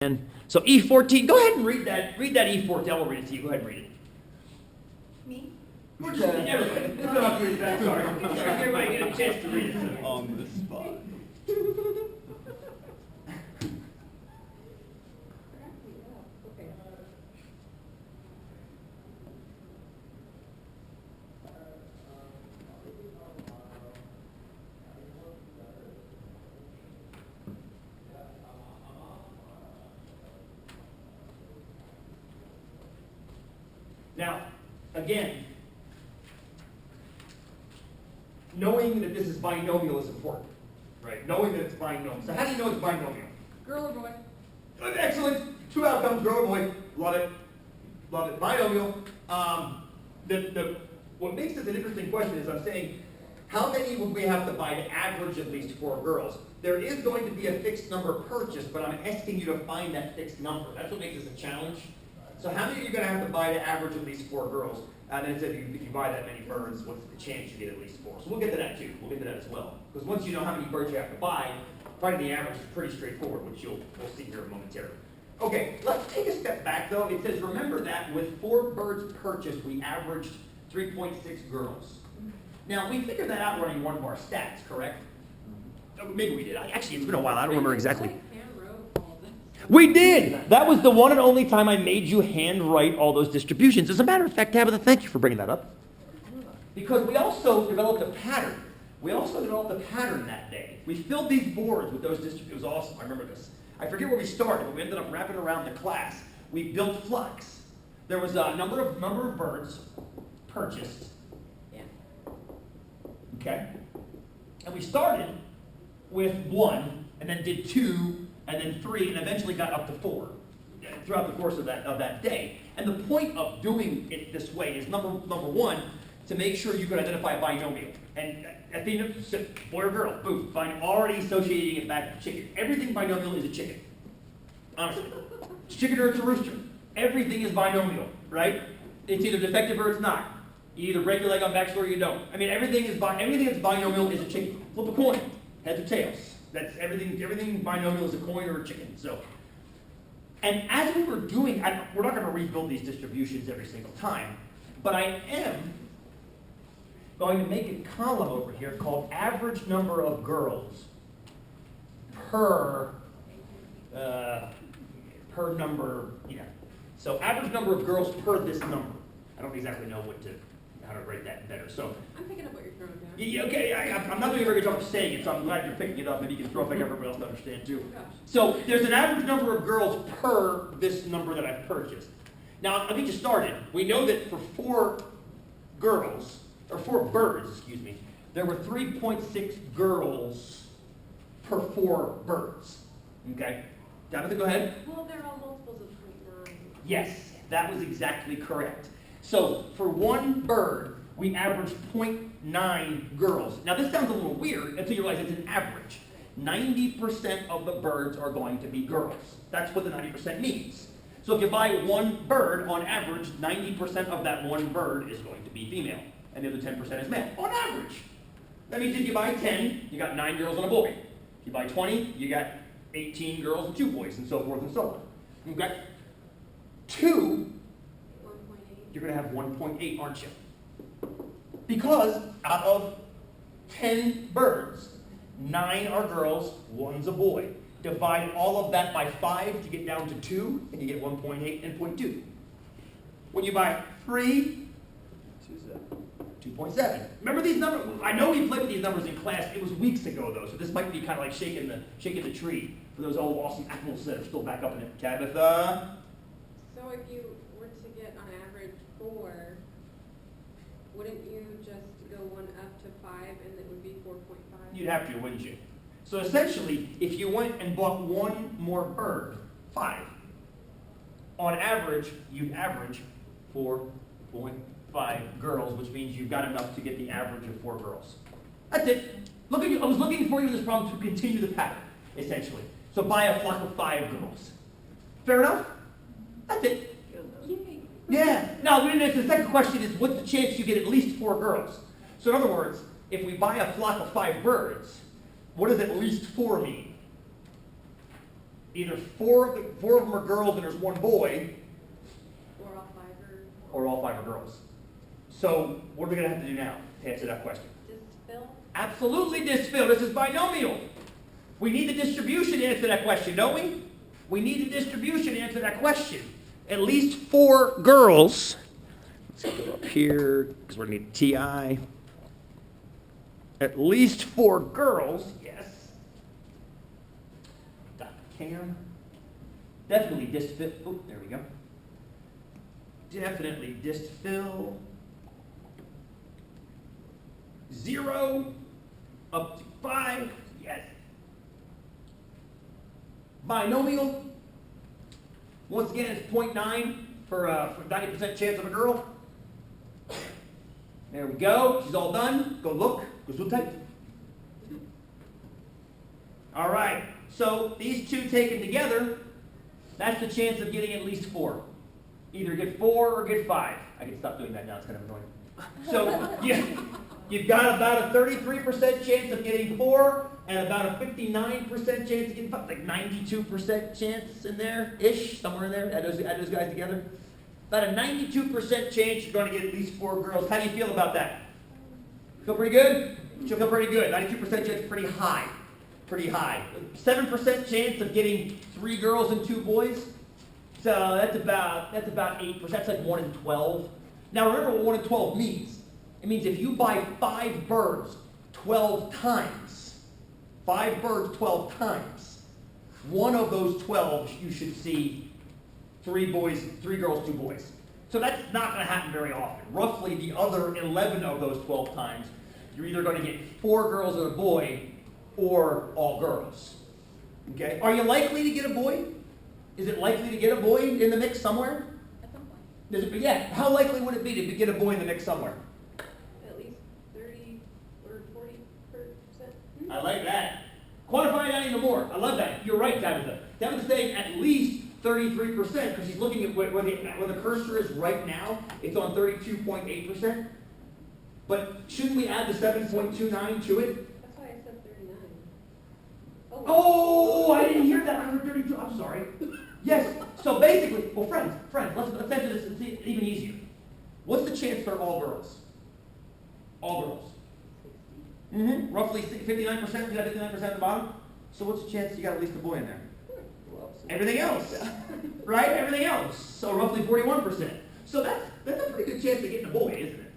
And so E14, go ahead and read that E14. I'll read it to you. Go ahead and read it. Me? Everybody. You don't have to read that. Sorry. Everybody get a chance to read it. On the spot. Now, again, knowing that this is binomial is important, right? Knowing that it's binomial. So how do you know it's binomial? Girl or boy? Excellent. Two outcomes, girl or boy. Love it. Love it. Binomial. What makes this an interesting question is I'm saying, how many would we have to buy to average at least 4 girls? There is going to be a fixed number purchased, but I'm asking you to find that fixed number. That's what makes this a challenge. So how many are you going to have to buy to average at least 4 girls? And then if you buy that many birds, what's the chance you get at least 4? So we'll get to that too. We'll get to that as well. Because once you know how many birds you have to buy, finding the average is pretty straightforward, which we'll see here momentarily. Okay, let's take a step back though. It says, remember that with 4 birds purchased, we averaged 3.6 girls. Now, we figured that out running one of our stats, correct? Maybe we did. Actually, it's been a while. I don't remember exactly. We did! That was the one and only time I made you handwrite all those distributions. As a matter of fact, Tabitha, thank you for bringing that up. Because we also developed a pattern. We also developed a pattern that day. We filled these boards with those distributions. It was awesome. I remember this. I forget where we started, but we ended up wrapping around the class. We built flux. There was a number of birds purchased. Yeah. Okay? And we started with 1, and then did 2, and then 3, and eventually got up to 4 throughout the course of that day. And the point of doing it this way is number 1, to make sure you can identify a binomial. And at the end of boy or girl, boom, fine, already associating it back to chicken. Everything binomial is a chicken. Honestly. It's chicken or it's a rooster. Everything is binomial, right? It's either defective or it's not. You either break your leg on backstory or you don't. I mean, everything that's binomial is a chicken. Flip a coin, heads or tails. That's everything binomial is a coin or a chicken. So, and as we were doing, we're not going to rebuild these distributions every single time, but I am going to make a column over here called average number of girls per number, yeah. So average number of girls per this number. I don't exactly know how to write that better. So I'm picking up what you're throwing down. yeah, okay, I'm not doing a very good job of saying it, so I'm glad you're picking it up. Maybe you can throw it back everybody else to understand too. Gosh. So there's an average number of girls per this number that I've purchased. Now, let me get started. We know that for 4 girls, or 4 birds, excuse me, there were 3.6 girls per 4 birds. Okay? Tabitha, go ahead. Well, they're all multiples of 0.9. Yes, that was exactly correct. So for 1 bird, we averaged 0.9 girls. Now this sounds a little weird until you realize it's an average. 90% of the birds are going to be girls. That's what the 90% means. So if you buy 1 bird, on average, 90% of that 1 bird is going to be female, and the other 10% is male, on average. That means if you buy 10, you got 9 girls and a boy. If you buy 20, you got 18 girls and 2 boys, and so forth and so on. Okay? 2, 1.8. you're going to have 1.8, aren't you? Because out of 10 birds, 9 are girls, 1's a boy. Divide all of that by 5 to get down to 2, and you get 1.8 and 0.2. When you buy 3, 2.7. Remember these numbers? I know we played with these numbers in class. It was weeks ago, though, so this might be kind of like shaking the tree for those old awesome animals that are still back up in it. Tabitha? So if you were to get on average 4, wouldn't you just go 1 up to 5 and it would be 4.5? You'd have to, wouldn't you? So essentially, if you went and bought 1 more bird, 5, on average, you'd average 4.5 girls, which means you've got enough to get the average of 4 girls. That's it. I was looking for you in this problem to continue the pattern, essentially. So buy a flock of 5 girls. Fair enough? That's it. Yay. Yeah. Now, the second question is, what's the chance you get at least 4 girls? So in other words, if we buy a flock of 5 birds, what does at least 4 mean? either four of them are girls and there's one boy, or all five are girls. So what are we going to have to do now to answer that question? Disfill? Absolutely disfill. This is binomial. We need the distribution to answer that question, don't we? We need the distribution to answer that question. At least 4 girls. Let's go up here because we're going to need TI. At least 4 girls, yes. Dr. Cam. Definitely disfill. Oh, there we go. Definitely disfill. 0 up to 5, yes. Binomial. Once again, it's 0.9 for 90% chance of a girl. There we go. She's all done. Go look. Go zoom tight. All right. So these two taken together, that's the chance of getting at least 4. Either get 4 or get 5. I can stop doing that now. It's kind of annoying. So you've got about a 33% chance of getting 4 and about a 59% chance of getting 5. Like 92% chance in there-ish, somewhere in there. Add those guys together. About a 92% chance you're going to get at least 4 girls. How do you feel about that? Feel pretty good? She'll feel pretty good. 92% chance is pretty high. Pretty high. 7% chance of getting 3 girls and 2 boys. So that's about 8%. That's like 1 in 12. Now remember what 1 in 12 means. It means if you buy 5 birds 12 times, 5 birds 12 times, one of those 12 you should see 3 girls, 2 boys. So that's not going to happen very often. Roughly the other 11 of those 12 times, you're either going to get 4 girls and a boy or all girls. Okay? Are you likely to get a boy? Is it likely to get a boy in the mix somewhere? At some point. Yeah. How likely would it be to get a boy in the mix somewhere? At least 30 or 40%. I like that. Quantify that even more. I love that. You're right, Tabitha. Tabitha's saying at least 33% because she's looking at where the cursor is right now. It's on 32.8%. But shouldn't we add the 7.29 to it? That's why I said 39. Oh, I didn't hear that. I heard 32. I'm sorry. Yes. So basically, well, friends, let's answer this even easier. What's the chance for all girls? All girls. Mm-hmm. Roughly 59%. You got 59% at the bottom. So what's the chance you got at least a boy in there? Everything else, right? Everything else. So roughly 41%. So that's a pretty good chance of getting a boy, isn't it?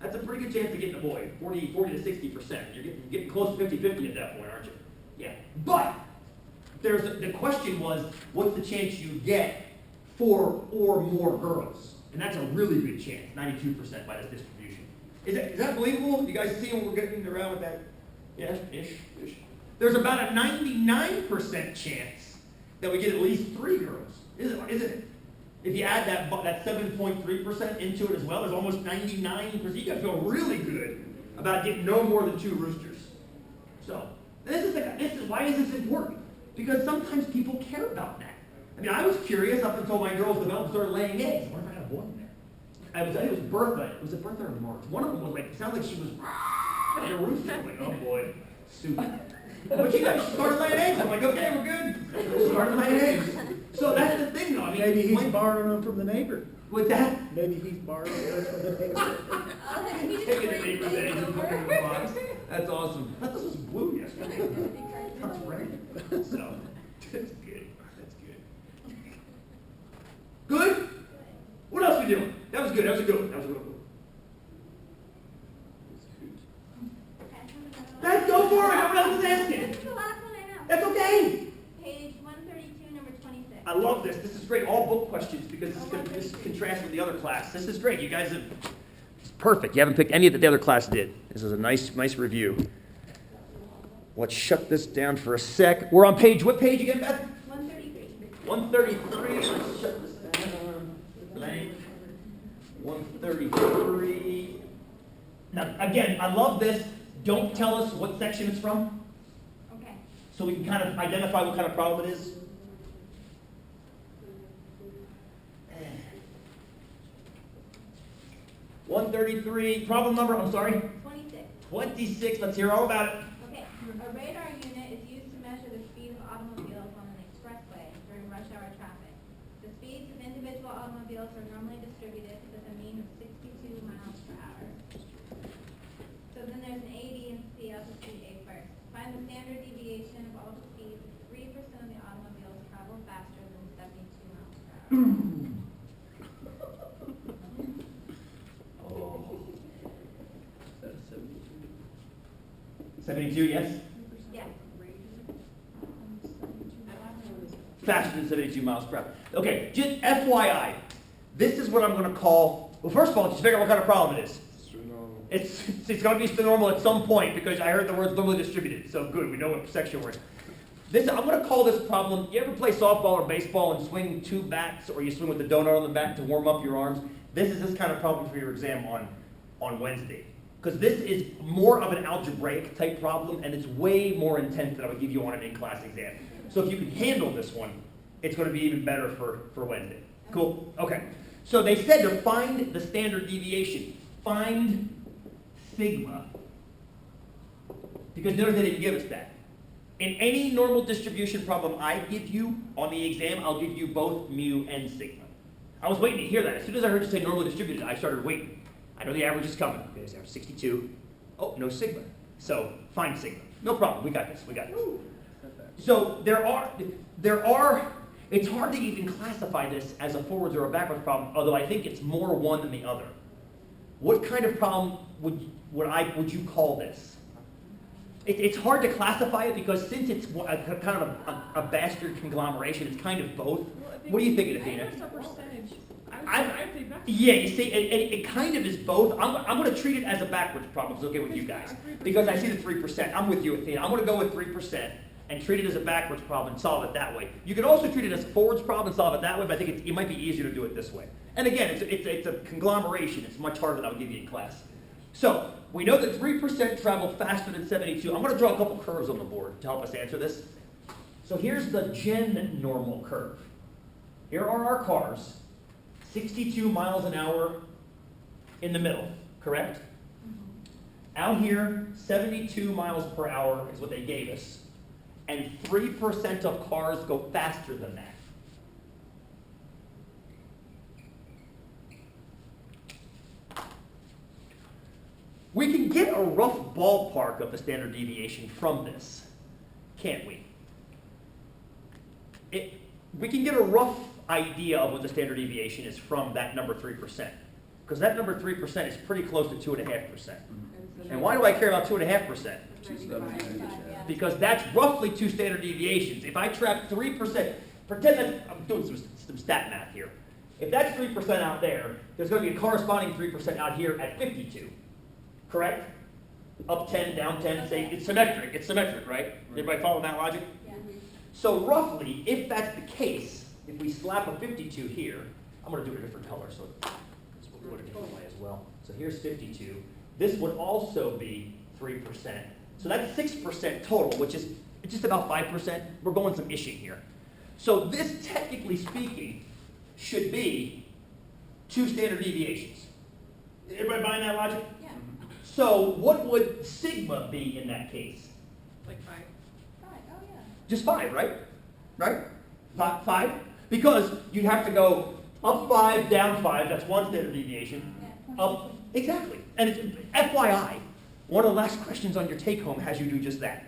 That's a pretty good chance of getting a boy. 40 to 60%. You're getting close to 50-50 at that point, aren't you? Yeah. But the question was, what's the chance you get 4 or more girls? And that's a really good chance, 92% by this distribution. Is that believable? You guys see when we're getting around with that? Yeah, ish. There's about a 99% chance that we get at least 3 girls, isn't it? If you add that 7.3% into it as well, there's almost 99%. You gotta feel really good about getting no more than 2 roosters. So, why is this important? Because sometimes people care about that. I mean, I was curious up until my girls developed and started laying eggs. What if I had a boy in there? It was Bertha. Was it Bertha or March? One of them was like, it sounded like she was in a rooster. I'm like, oh boy, super. But you guys started laying eggs. I'm like, okay, we're good. Started laying eggs. So that's the thing, though. I mean, maybe he's borrowing them from the neighbor. With that? Maybe he's borrowing them from the neighbor. Taking the neighbor's eggs and putting them in the box. That's awesome. I thought this was blue yesterday. That's red. So, that's good. That's good. Good? What else are we doing? That was good. That was a good one. That was a good one. Let's go for it. Everyone else is asking. This is the last one I know. That's okay. Page 132, number 26. I love this. This is great. All book questions because this contrasts with the other class. This is great. You guys have it's perfect. You haven't picked any that the other class did. This is a nice review. Let's shut this down for a sec. We're on page, what page again, Beth? 133. 133. Let's shut this down. Blank. 133. Now, again, I love this. Don't tell us what section it's from. Okay. So we can kind of identify what kind of problem it is. $133. Problem number, I'm sorry? 26. 26. Let's hear all about it. Okay. A radar unit is used to measure the speed of automobiles on an expressway. individual automobiles are normally distributed with a mean of 62 miles per hour. So then there's an A, B, and C. I'll just do A first. Find the standard deviation of all the speeds. 3% of the automobiles travel faster than 72 miles per hour. Oh. 72, yes? Yeah. Faster than 72 miles per hour. Okay, just FYI, this is what I'm going to call, well, first of all, just figure out what kind of problem it is. It's going to be normal at some point because I heard the words normally distributed. So good, we know what section we're in. I'm going to call this problem, you ever play softball or baseball and swing two bats, or you swing with the donut on the bat to warm up your arms? This is this kind of problem for your exam on Wednesday. Because this is more of an algebraic type problem, and it's way more intense than I would give you on an in-class exam. So if you can handle this one, it's going to be even better for Wednesday. Cool? Okay. So they said to find the standard deviation. Find sigma. Because notice they didn't give us that. In any normal distribution problem I give you on the exam, I'll give you both mu and sigma. I was waiting to hear that. As soon as I heard you say normally distributed, I started waiting. I know the average is coming. Okay, there's average 62. Oh, no sigma. So find sigma. No problem. We got this. We got this. So there are, it's hard to even classify this as a forwards or a backwards problem, although I think it's more one than the other. What kind of problem would you call this? It's hard to classify it because since it's kind of a bastard conglomeration, it's kind of both. What do you think, Athena? What's the percentage? I'd say backwards. Yeah, you see, it kind of is both. I'm going to treat it as a backwards problem. It's okay with you guys. Because I see the 3%. I'm with you, Athena. I'm going to go with 3% and treat it as a backwards problem and solve it that way. You could also treat it as a forwards problem and solve it that way, but I think it might be easier to do it this way. And again, it's a conglomeration. It's much harder than I'll give you in class. So, we know that 3% travel faster than 72. I'm going to draw a couple curves on the board to help us answer this. So here's the gen normal curve. Here are our cars, 62 miles an hour in the middle, correct? Out here, 72 miles per hour is what they gave us. And 3% of cars go faster than that. We can get a rough ballpark of the standard deviation from this, can't we? We can get a rough idea of what the standard deviation is from that number 3%. Because that number 3% is pretty close to 2.5%. And why do I care about 2.5%? Because that's roughly 2 standard deviations. If I trap 3%, pretend that I'm doing some stat math here. If that's 3% out there, there's going to be a corresponding 3% out here at 52. Correct? Up 10, down 10, say it's symmetric. It's symmetric, right? Everybody follow that logic? Yeah. So roughly, if that's the case, if we slap a 52 here, I'm going to do it a different color, so we'll do it a different way as well. So here's 52. This would also be 3%. So that's 6% total, which is just about 5%. We're going some ishing here. So this, technically speaking, should be 2 standard deviations. Everybody buying that logic? Yeah. So what would sigma be in that case? Like 5. 5. Oh, yeah. Just 5, right? Right? 5? Because you'd have to go up 5, down 5. That's 1 standard deviation. Yeah. Up, exactly. And it's, FYI, one of the last questions on your take-home has you do just that.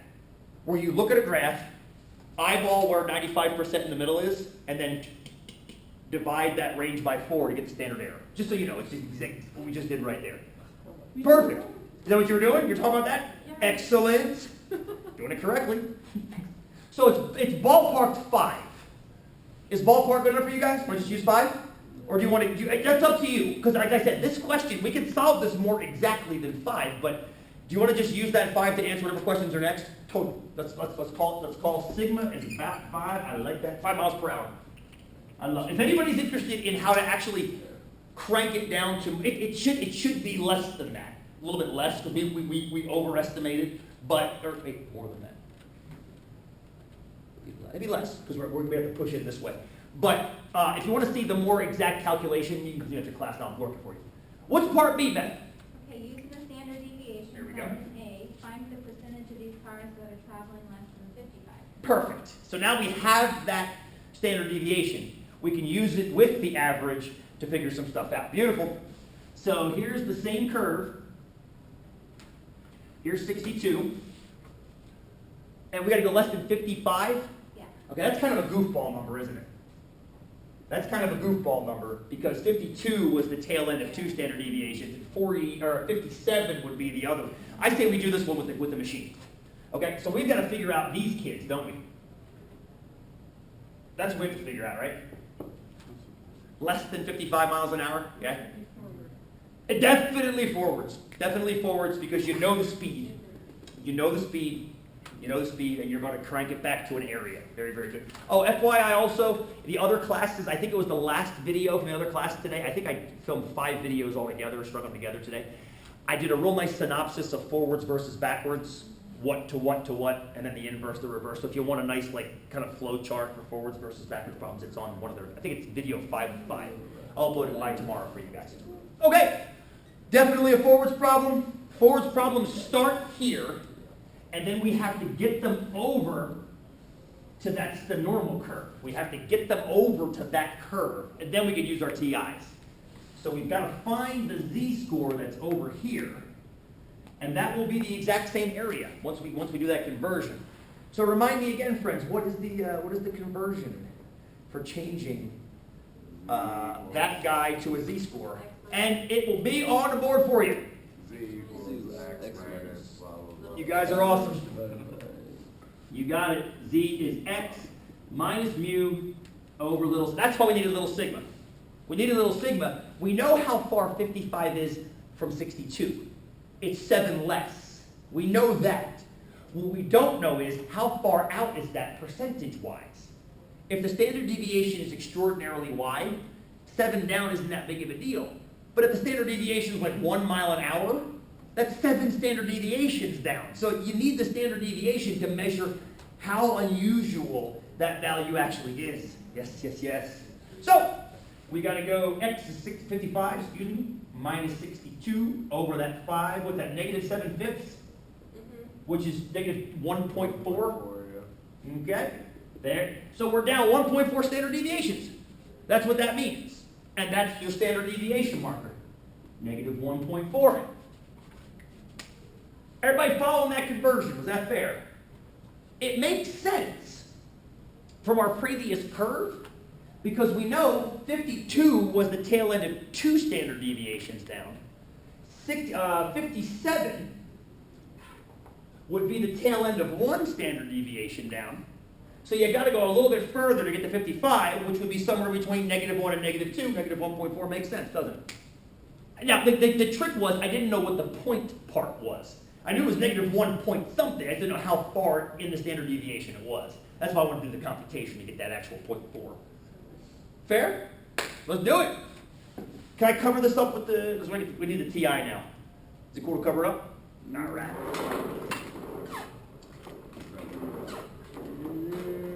Where you look at a graph, eyeball where 95% in the middle is, and then divide that range by 4 to get the standard error. Just so you know, it's exactly what we just did right there. Perfect. Is that what you were doing? You're talking about that? Yeah. Excellent. Doing it correctly. So it's ballparked 5. Is ballpark good enough for you guys? Want to just use 5? Or do you want to, that's up to you. Because like I said, this question, we can solve this more exactly than 5, but do you want to just use that 5 to answer whatever questions are next? Totally. Let's call sigma is about 5. I like that. 5 miles per hour. I love it. If anybody's interested in how to actually crank it down to, it should be less than that. A little bit less, because we overestimated, but, or wait, more than that. Maybe less, because we have to push it this way. But if you want to see the more exact calculation, you can continue at your class now. I'm working for you. What's part B, Beth? Okay, using the standard deviation. Here we go. Question A, find the percentage of these cars that are traveling less than 55. Perfect. So now we have that standard deviation. we can use it with the average to figure some stuff out. Beautiful. So here's the same curve. Here's 62. And we got to go less than 55? Yeah. Okay, that's kind of a goofball number, isn't it? That's kind of a goofball number because 52 was the tail end of 2 standard deviations, and 40 or 57 would be the other. I say we do this one with the machine. Okay, so we've got to figure out these kids, don't we? That's what we have to figure out, right? Less than 55 miles an hour, yeah? Definitely forwards. Definitely forwards because you know the speed. You know the speed. You know the speed, and you're going to crank it back to an area. Very, very good. Oh, FYI also, the other classes, I think it was the last video from the other class today. I think I filmed 5 videos all together, strung them together today. I did a real nice synopsis of forwards versus backwards, what to what to what, and then the inverse, the reverse. So if you want a nice, like, kind of flow chart for forwards versus backwards problems, it's on one of their, I think it's video 5 of 5. I'll upload it by tomorrow for you guys. Okay, definitely a forwards problem. Forwards problems start here. And then we have to get them over to that's the normal curve. We have to get them over to that curve, and then we can use our TIs. So we've got to find the z-score that's over here, and that will be the exact same area once we do that conversion. So remind me again, friends, what is the conversion for changing that guy to a z-score? And it will be on the board for you. You guys are awesome. You got it. Z is x minus mu over little. That's why we need a little sigma. We need a little sigma. We know how far 55 is from 62. It's 7 less. We know that. What we don't know is how far out is that percentage-wise. If the standard deviation is extraordinarily wide, 7 down isn't that big of a deal. But if the standard deviation is like 1 mile an hour, that's 7 standard deviations down. So you need the standard deviation to measure how unusual that value actually is. Yes, yes, yes. So we got to go x is 55, minus 62 over that 5. What's that, negative 7/5? Which is negative 1.4. Okay, there. So we're down 1.4 standard deviations. That's what that means. And that's your standard deviation marker. Negative 1.4. Everybody following that conversion? Was that fair? It makes sense from our previous curve because we know 52 was the tail end of 2 standard deviations down. 57 would be the tail end of 1 standard deviation down. So you got to go a little bit further to get to 55, which would be somewhere between -1 and -2. Negative 1.4 makes sense, doesn't it? Now, the trick was I didn't know what the point part was. I knew it was negative 1 point something. I didn't know how far in the standard deviation it was. That's why I wanted to do the computation to get that actual 0.4. Fair? Let's do it. Can I cover this up with the, we need the TI now. Is it cool to cover up? All right.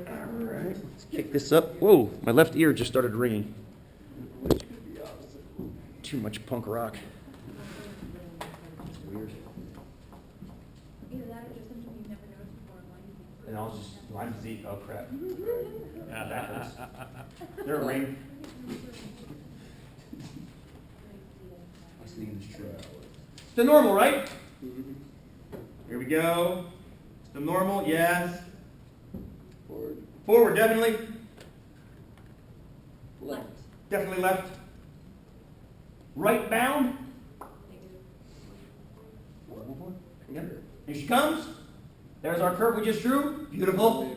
All right. Let's kick this up. Whoa, my left ear just started ringing. Too much punk rock. It's weird. Either that or just something you've never noticed before. And I'll just, line Z, oh crap. Yeah, that hurts. There a ring? I see this true. It's the normal, right? Here we go. It's the normal, yes. Forward. Forward, definitely. Left. Definitely left. Right bound. Here she comes. There's our curve we just drew. Beautiful.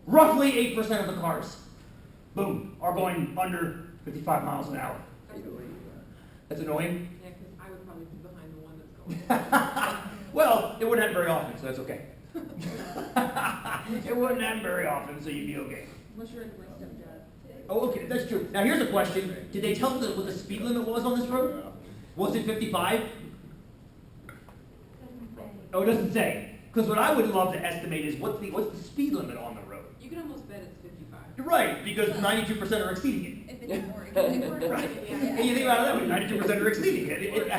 Roughly 8% of the cars, boom, are going under 55 miles an hour. That's annoying. Yeah, because I would probably be behind the one that's going. Well, it wouldn't happen very often, so that's okay. It wouldn't happen very often, so you'd be okay. Unless you're in my stepdad. Oh, okay, that's true. Now here's a question. Did they tell us what the speed limit was on this road? Was it 55? Oh, it doesn't say. Because what I would love to estimate is what's the speed limit on the road? You can almost bet it's 55. You're right, because 92% are exceeding it. If it's more, Right. And you think about it that way, 92% are exceeding it.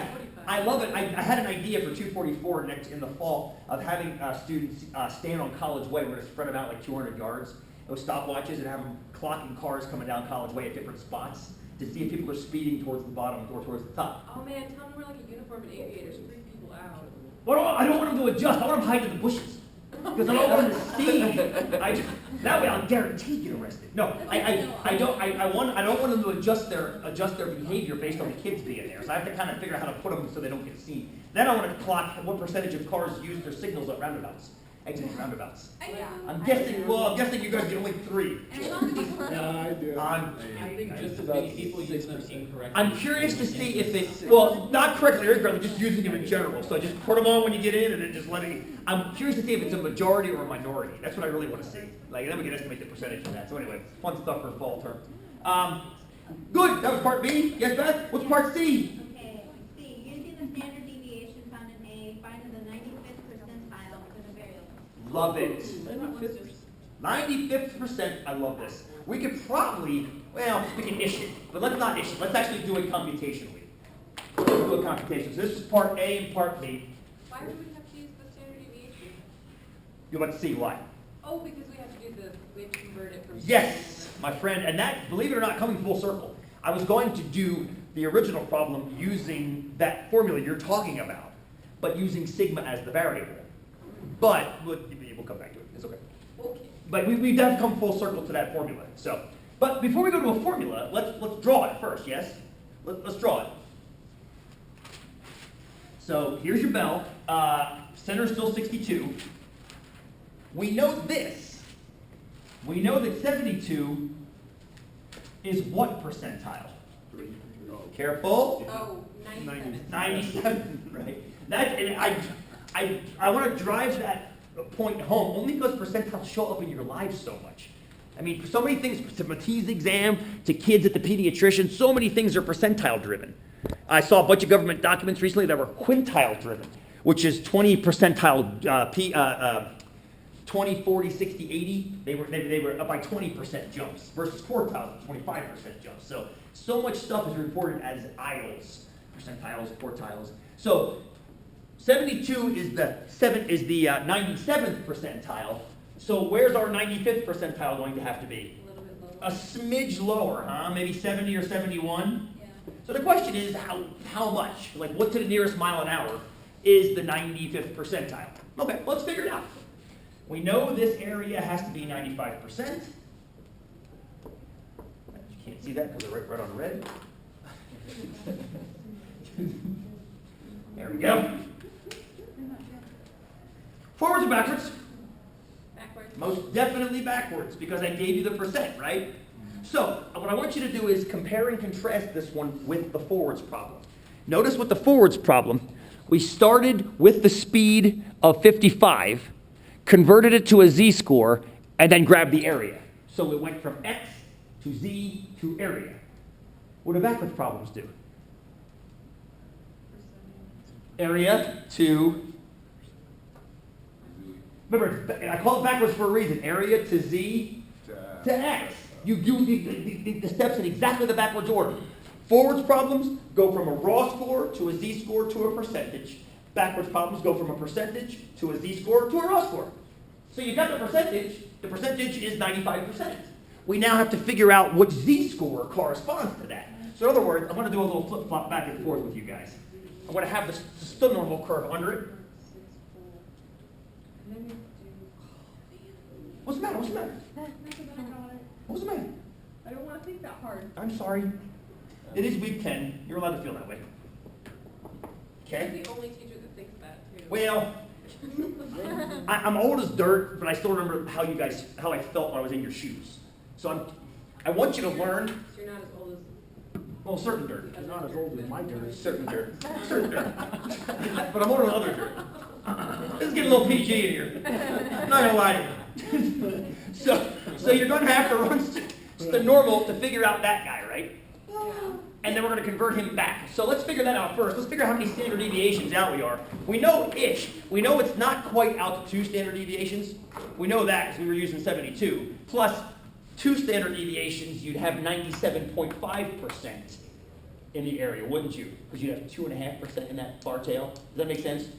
I love it. I had an idea for 244 next in the fall of having students stand on College Way. We're going to spread them out like 200 yards with stopwatches and have them clocking cars coming down College Way at different spots to see if people are speeding towards the bottom or towards the top. Oh man, tell them we're like a uniform and aviators, freak people out. Well, I don't want them to adjust. I want them hide in the bushes because I don't want them to see. That way, I'll guarantee you get arrested. No, I don't want them to adjust their behavior based on the kids being there. So I have to kind of figure out how to put them so they don't get seen. Then I want to clock what percentage of cars use their signals at roundabouts, exiting roundabouts. I'm guessing you guys get only 3. Yeah, I do. I think just as many people use them incorrectly. I'm curious to see if it's, well, not correctly or incorrectly, just using them in general. So just put them on when you get in and then just let it, I'm curious to see if it's a majority or a minority. That's what I really want to see. Like, then we can estimate the percentage of that. So anyway, fun stuff for fall term. Good, that was part B. Yes, Beth? What's part C? Okay, C, using the standard deviation found in A, find the 95th percentile for the variable. Love it. 95th percent, I love this. We could probably, well, we can ish it, but let's not ish it. Let's actually do it computationally. Let's do a computation. So this is part A and part B. Why would we have to use the standard deviation? You're about to see why. Oh, because we have to do we have to convert it from. Yes, my friend, and that, believe it or not, coming full circle. I was going to do the original problem using that formula you're talking about, but using sigma as the variable. But we'll come back to it. It's okay. Okay. But we've have to come full circle to that formula. So, but before we go to a formula, let's draw it first. Yes, let's draw it. So here's your bell. Center's still 62. We know this. We know that 72 is what percentile? Careful. Oh, 97. 97, right? That, and I want to drive that point home only because percentiles show up in your lives so much. I mean, so many things, from a TEAS exam to kids at the pediatrician, so many things are percentile driven. I saw a bunch of government documents recently that were quintile driven, which is 20 percentile, 20, 40, 60, 80. They were up by 20% jumps versus quartiles, 25% jumps. So much stuff is reported as aisles, percentiles, quartiles. So 72 is the 97th percentile. So where's our 95th percentile going to have to be? A little bit lower. A smidge lower, huh? Maybe 70 or 71? Yeah. So the question is how much? Like what to the nearest mile an hour is the 95th percentile? Okay, let's figure it out. We know this area has to be 95%. You can't see that because it's right on red. There we go. Forwards or backwards? Backwards. Most definitely backwards because I gave you the percent, right? So what I want you to do is compare and contrast this one with the forwards problem. Notice with the forwards problem, we started with the speed of 55, converted it to a z-score, and then grabbed the area. So it went from x to z to area. What do backwards problems do? Area to, remember, I call it backwards for a reason. Area to z to x. You do the steps in exactly the backwards order. Forwards problems go from a raw score to a z-score to a percentage. Backwards problems go from a percentage to a z-score to a raw score. So you've got the percentage is 95%. We now have to figure out what z-score corresponds to that. So in other words, I'm going to do a little flip-flop back and forth with you guys. I'm going to have the normal curve under it. And then we do, What's the matter? What's the matter? What's the matter? I don't want to think that hard. I'm sorry. It is week 10. You're allowed to feel that way. Okay? You're the only teacher that thinks that, too. Well, I'm old as dirt, but I still remember how I felt when I was in your shoes. So I want you to learn. So you're not as old as... Well, certain dirt. It's not as old as my dirt. Certain dirt. Certain dirt. But I'm older than other dirt. Let's get a little PG in here. I'm not gonna lie to you. So you're gonna have to run the normal to figure out that guy, right? Yeah. And then we're going to convert him back. So let's figure that out first. Let's figure out how many standard deviations out we are. We know ish. We know it's not quite out to 2 standard deviations. We know that because we were using 72. Plus 2 standard deviations, you'd have 97.5% in the area, wouldn't you? Because you'd have 2.5% in that bar tail. Does that make sense?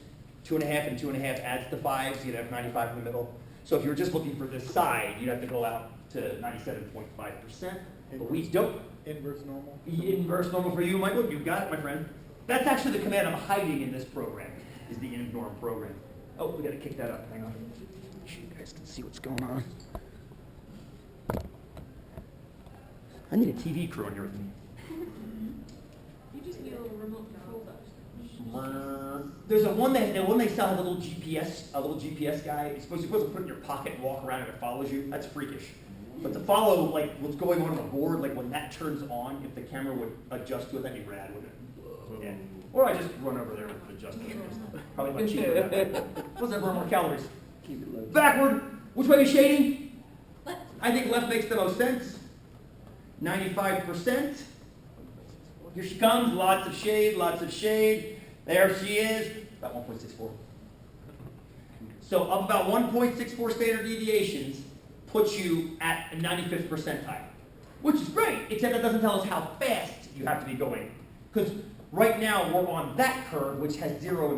2.5 and 2.5 adds to 5, so you'd have 95 in the middle. So if you were just looking for this side, you'd have to go out to 97.5%. But we don't. Inverse normal. Inverse normal for you, Michael. You got it, my friend. That's actually the command I'm hiding in this program, is the in-norm program. Oh, we got to kick that up. Hang on. So you guys can see what's going on. I need a TV crew in here with me. You just need a little remote control though. There's a one they sell has a little GPS guy. You're supposed to put it in your pocket and walk around and it follows you. That's freakish. But to follow like what's going on the board, like when that turns on, if the camera would adjust to it, that'd be rad, wouldn't it? Yeah. Or I just run over there and adjust it. Probably much cheaper that way. Doesn't burn more calories. Keep it low. Backward. Which way is shading? Left. I think left makes the most sense. 95%. Here she comes. Lots of shade. Lots of shade. There she is. About 1.64. So up about 1.64 standard deviations puts you at a 95th percentile, which is great, except that doesn't tell us how fast you have to be going. Because right now we're on that curve, which has 0 in the